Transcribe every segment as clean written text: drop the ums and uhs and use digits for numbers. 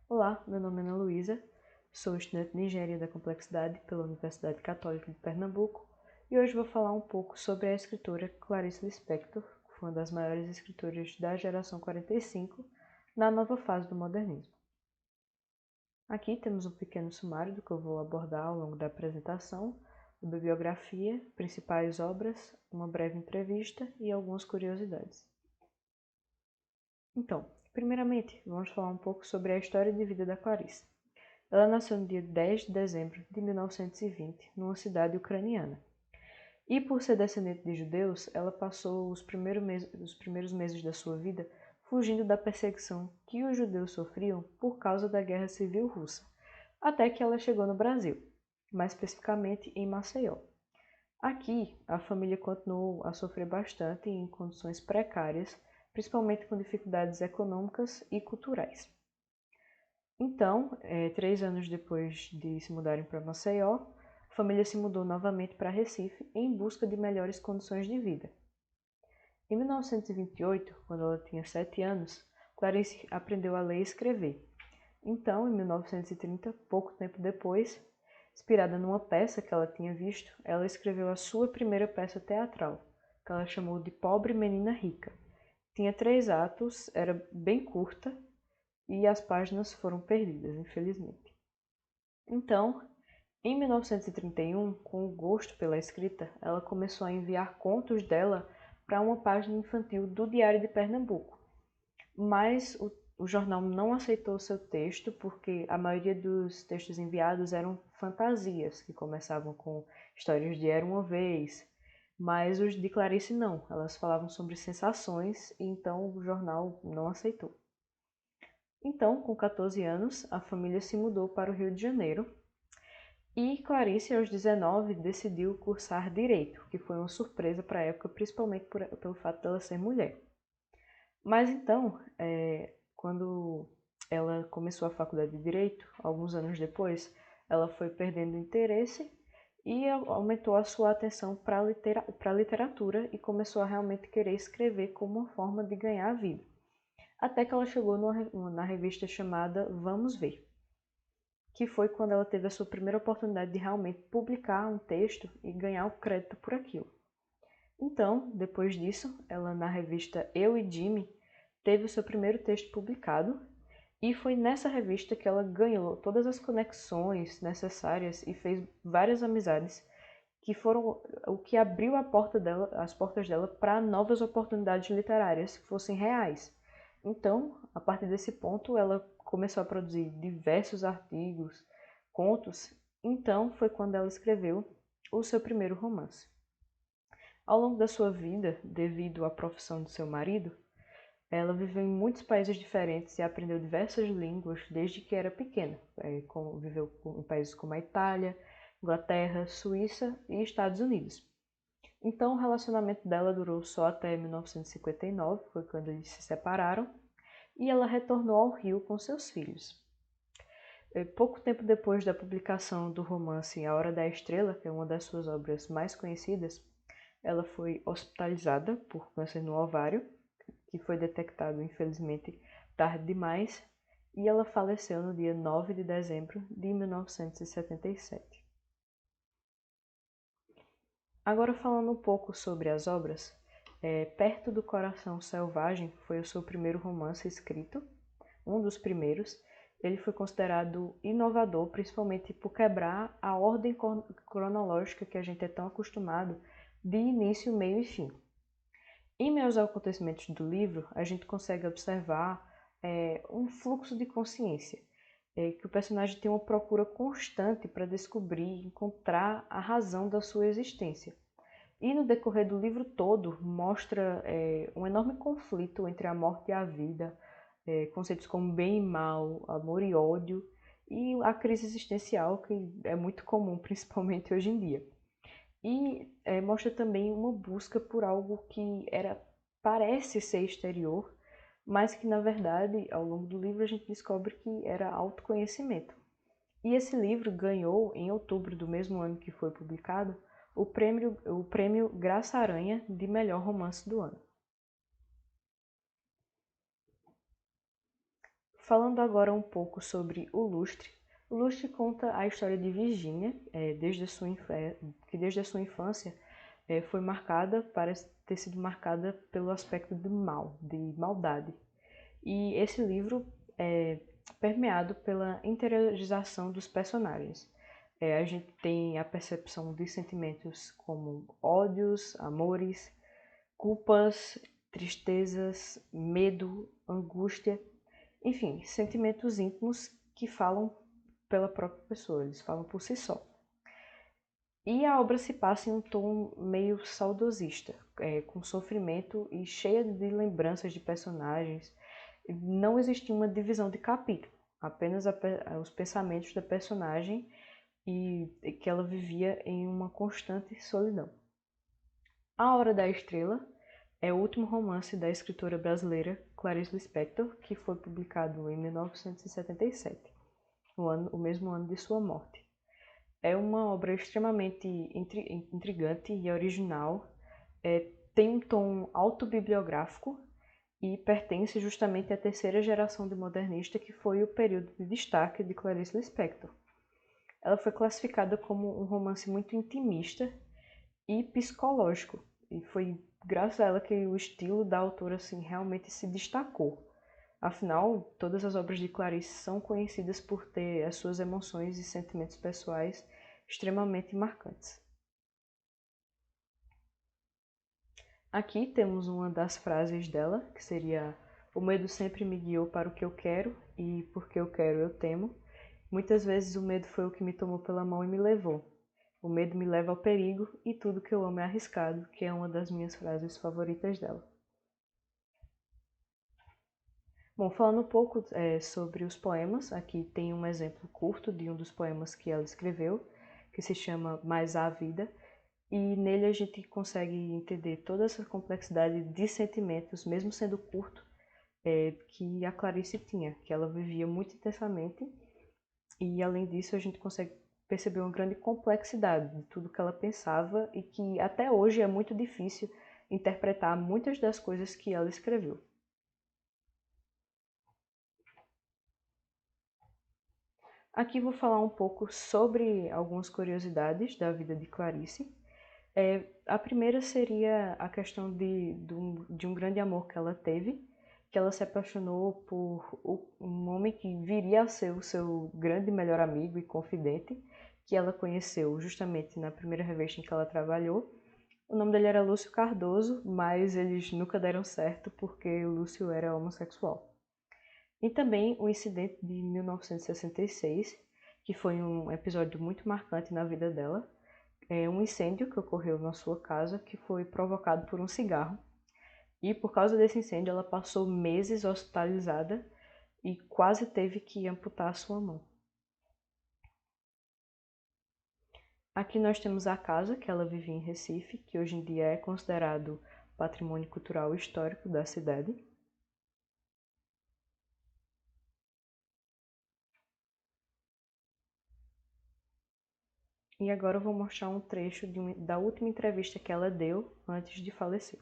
Olá, meu nome é Ana Luísa, sou estudante de Engenharia da Complexidade pela Universidade Católica de Pernambuco e hoje vou falar um pouco sobre a escritora Clarice Lispector, que foi uma das maiores escritoras da geração 45 na nova fase do modernismo. Aqui temos um pequeno sumário do que eu vou abordar ao longo da apresentação, uma bibliografia, principais obras, uma breve entrevista e algumas curiosidades. Então, primeiramente, vamos falar um pouco sobre a história de vida da Clarice. Ela nasceu no dia 10 de dezembro de 1920, numa cidade ucraniana. E por ser descendente de judeus, ela passou os primeiros meses da sua vida fugindo da perseguição que os judeus sofriam por causa da Guerra Civil Russa, até que ela chegou no Brasil, mais especificamente em Maceió. Aqui, a família continuou a sofrer bastante em condições precárias, principalmente com dificuldades econômicas e culturais. Então, 3 anos depois de se mudarem para Maceió, a família se mudou novamente para Recife em busca de melhores condições de vida. Em 1928, quando ela tinha 7 anos, Clarice aprendeu a ler e escrever. Então, em 1930, pouco tempo depois, inspirada numa peça que ela tinha visto, ela escreveu a sua primeira peça teatral, que ela chamou de Pobre Menina Rica. Tinha 3 atos, era bem curta e as páginas foram perdidas, infelizmente. Então, em 1931, com o gosto pela escrita, ela começou a enviar contos dela para uma página infantil do Diário de Pernambuco. Mas o jornal não aceitou seu texto porque a maioria dos textos enviados eram fantasias, que começavam com histórias de Era uma Vez, mas os de Clarice não, elas falavam sobre sensações e então o jornal não aceitou. Então, com 14 anos, a família se mudou para o Rio de Janeiro e Clarice, aos 19, decidiu cursar Direito, que foi uma surpresa para a época, principalmente pelo fato dela ser mulher. Mas então, quando ela começou a faculdade de Direito, alguns anos depois, ela foi perdendo interesse e aumentou a sua atenção para a literatura e começou a realmente querer escrever como uma forma de ganhar a vida. Até que ela chegou na revista chamada Vamos Ver, que foi quando ela teve a sua primeira oportunidade de realmente publicar um texto e ganhar o crédito por aquilo. Então, depois disso, ela na revista Eu e Jimmy teve o seu primeiro texto publicado e foi nessa revista que ela ganhou todas as conexões necessárias e fez várias amizades que foram o que abriu as portas dela para novas oportunidades literárias que fossem reais. Então, a partir desse ponto, ela começou a produzir diversos artigos, contos. Então, foi quando ela escreveu o seu primeiro romance. Ao longo da sua vida, devido à profissão de seu marido, ela viveu em muitos países diferentes e aprendeu diversas línguas desde que era pequena. Viveu em países como a Itália, Inglaterra, Suíça e Estados Unidos. Então, o relacionamento dela durou só até 1959, foi quando eles se separaram, e ela retornou ao Rio com seus filhos. Pouco tempo depois da publicação do romance A Hora da Estrela, que é uma das suas obras mais conhecidas, ela foi hospitalizada por câncer no ovário, que foi detectado, infelizmente, tarde demais, e ela faleceu no dia 9 de dezembro de 1977. Agora falando um pouco sobre as obras, Perto do Coração Selvagem foi o seu primeiro romance escrito, um dos primeiros. Ele foi considerado inovador, principalmente por quebrar a ordem cronológica que a gente é tão acostumado de início, meio e fim. Em meio aos acontecimentos do livro, a gente consegue observar um fluxo de consciência, que o personagem tem uma procura constante para descobrir, encontrar a razão da sua existência. E no decorrer do livro todo, mostra um enorme conflito entre a morte e a vida, conceitos como bem e mal, amor e ódio, e a crise existencial, que é muito comum, principalmente hoje em dia. E mostra também uma busca por algo que parece ser exterior, mas que na verdade, ao longo do livro, a gente descobre que era autoconhecimento. E esse livro ganhou, em outubro do mesmo ano que foi publicado, o prêmio Graça Aranha de melhor romance do ano. Falando agora um pouco sobre o Lustre. O Lustre conta a história de Virginia, que desde a sua infância foi marcada, parece ter sido marcada pelo aspecto do mal, de maldade. E esse livro é permeado pela interiorização dos personagens. A gente tem a percepção de sentimentos como ódios, amores, culpas, tristezas, medo, angústia, enfim, sentimentos íntimos que falam pela própria pessoa, eles falam por si só. E a obra se passa em um tom meio saudosista, com sofrimento e cheia de lembranças de personagens. Não existia uma divisão de capítulo, apenas os pensamentos da personagem e que ela vivia em uma constante solidão. A Hora da Estrela é o último romance da escritora brasileira Clarice Lispector, que foi publicado em 1977, o mesmo ano de sua morte. É uma obra extremamente intrigante e original, tem um tom autobibliográfico e pertence justamente à terceira geração de modernista, que foi o período de destaque de Clarice Lispector. Ela foi classificada como um romance muito intimista e psicológico, e foi graças a ela que o estilo da autora assim, realmente se destacou. Afinal, todas as obras de Clarice são conhecidas por ter as suas emoções e sentimentos pessoais extremamente marcantes. Aqui temos uma das frases dela, que seria: "O medo sempre me guiou para o que eu quero, e porque eu quero eu temo. Muitas vezes o medo foi o que me tomou pela mão e me levou. O medo me leva ao perigo, e tudo que eu amo é arriscado", que é uma das minhas frases favoritas dela. Bom, falando um pouco sobre os poemas, aqui tem um exemplo curto de um dos poemas que ela escreveu, que se chama Mais à Vida, e nele a gente consegue entender toda essa complexidade de sentimentos, mesmo sendo curto, que a Clarice tinha, que ela vivia muito intensamente, e além disso a gente consegue perceber uma grande complexidade de tudo que ela pensava e que até hoje é muito difícil interpretar muitas das coisas que ela escreveu. Aqui vou falar um pouco sobre algumas curiosidades da vida de Clarice. A primeira seria a questão de um grande amor que ela teve, que ela se apaixonou por um homem que viria a ser o seu grande melhor amigo e confidente, que ela conheceu justamente na primeira revista em que ela trabalhou. O nome dele era Lúcio Cardoso, mas eles nunca deram certo porque o Lúcio era homossexual. E também o incidente de 1966, que foi um episódio muito marcante na vida dela, um incêndio que ocorreu na sua casa, que foi provocado por um cigarro. E por causa desse incêndio ela passou meses hospitalizada e quase teve que amputar a sua mão. Aqui nós temos a casa que ela vivia em Recife, que hoje em dia é considerado patrimônio cultural e histórico da cidade. E agora eu vou mostrar um trecho da última entrevista que ela deu antes de falecer.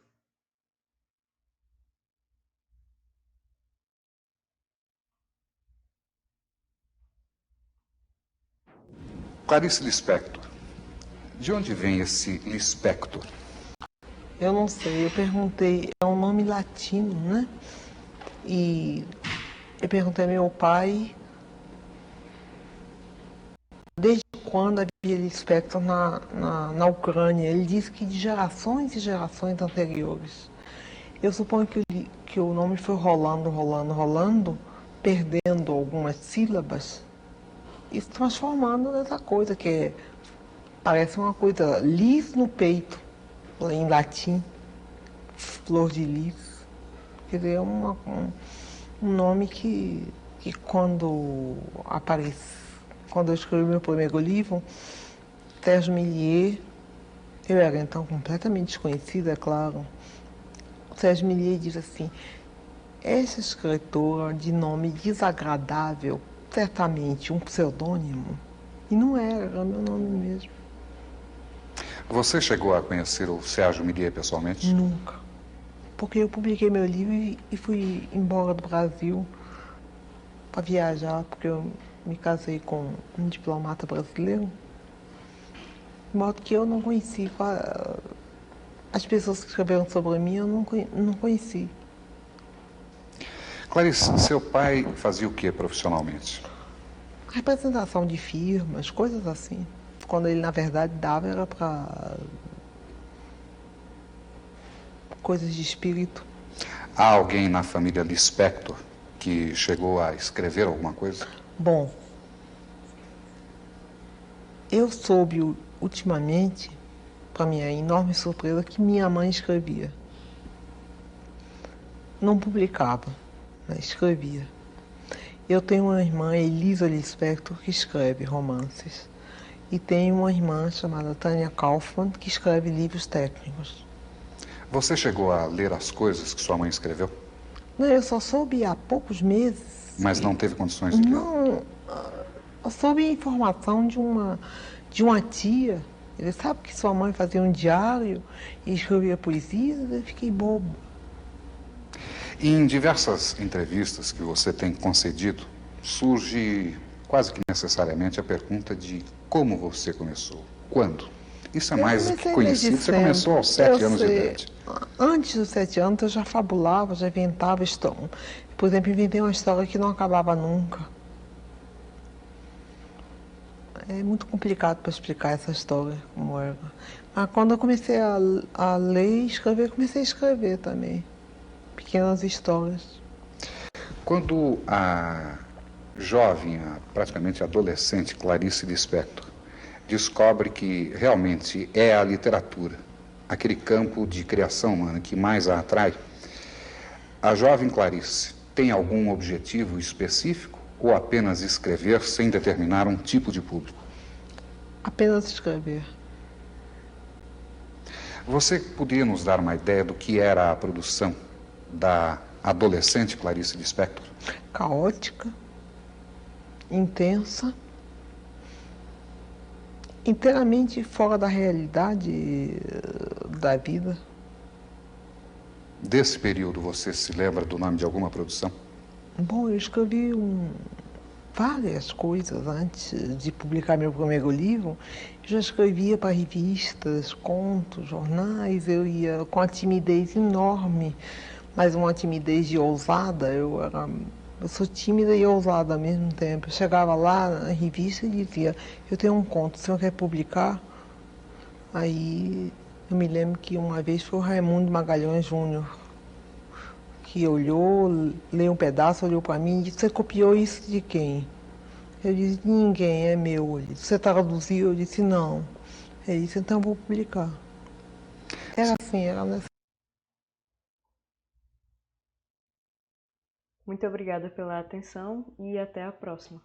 Clarice Lispector. De onde vem esse Lispector? Eu não sei, eu perguntei, é um nome latino, né? E eu perguntei ao meu pai desde quando havia Lispector na Ucrânia. Ele disse que de gerações e gerações anteriores. Eu suponho que o nome foi rolando, perdendo algumas sílabas e se transformando nessa coisa que parece uma coisa lis no peito, em latim, flor de lis. Quer dizer, é um nome que quando eu escrevi meu primeiro livro, Sérgio Millier, eu era então completamente desconhecida, é claro. O Sérgio Millier diz assim: essa escritora de nome desagradável, certamente um pseudônimo. E não era meu nome mesmo. Você chegou a conhecer o Sérgio Millier pessoalmente? Nunca. Porque eu publiquei meu livro e fui embora do Brasil. para viajar, porque eu me casei com um diplomata brasileiro, de modo que eu não conheci as pessoas que escreveram sobre mim, eu não conheci. Clarice, seu pai fazia o que profissionalmente? Representação de firmas, coisas assim. Quando ele, na verdade, dava era para coisas de espírito. Há alguém na família Lispector que chegou a escrever alguma coisa? Bom, eu soube ultimamente, para minha enorme surpresa, que minha mãe escrevia. Não publicava, mas escrevia. Eu tenho uma irmã, Elisa Lispector, que escreve romances. E tenho uma irmã chamada Tânia Kaufmann, que escreve livros técnicos. Você chegou a ler as coisas que sua mãe escreveu? Não, eu só soube há poucos meses. Mas não teve condições de ler? Não, eu soube a informação de uma tia. Ele sabe que sua mãe fazia um diário e escrevia poesias, eu fiquei bobo. Em diversas entrevistas que você tem concedido, surge quase que necessariamente a pergunta de como você começou, quando. Isso é mais do que conhecido, você começou aos 7 anos de idade. Antes dos 7 anos eu já fabulava, já inventava história. Por exemplo, inventei uma história que não acabava nunca. É muito complicado para explicar essa história, como era. Mas quando eu comecei a ler e escrever, comecei a escrever também. Pequenas histórias. Quando a jovem, a praticamente adolescente Clarice Lispector descobre que realmente é a literatura, aquele campo de criação humana que mais a atrai, a jovem Clarice tem algum objetivo específico ou apenas escrever sem determinar um tipo de público? Apenas escrever. Você poderia nos dar uma ideia do que era a produção da adolescente Clarice Lispector? Caótica, intensa, inteiramente fora da realidade da vida. Desse período, você se lembra do nome de alguma produção? Bom, eu escrevi várias coisas antes de publicar meu primeiro livro. Eu já escrevia para revistas, contos, jornais. Eu ia com uma timidez enorme, mas uma timidez de ousada. Eu sou tímida e ousada ao mesmo tempo. Eu chegava lá na revista e dizia: eu tenho um conto, o senhor quer publicar? Aí eu me lembro que uma vez foi o Raimundo Magalhães Júnior, que olhou, leu um pedaço, olhou para mim e disse: você copiou isso de quem? Eu disse: de ninguém, é meu. Ele disse: você traduziu? Eu disse: não. Ele disse: então vou publicar. Era assim, era nessa. Muito obrigada pela atenção e até a próxima.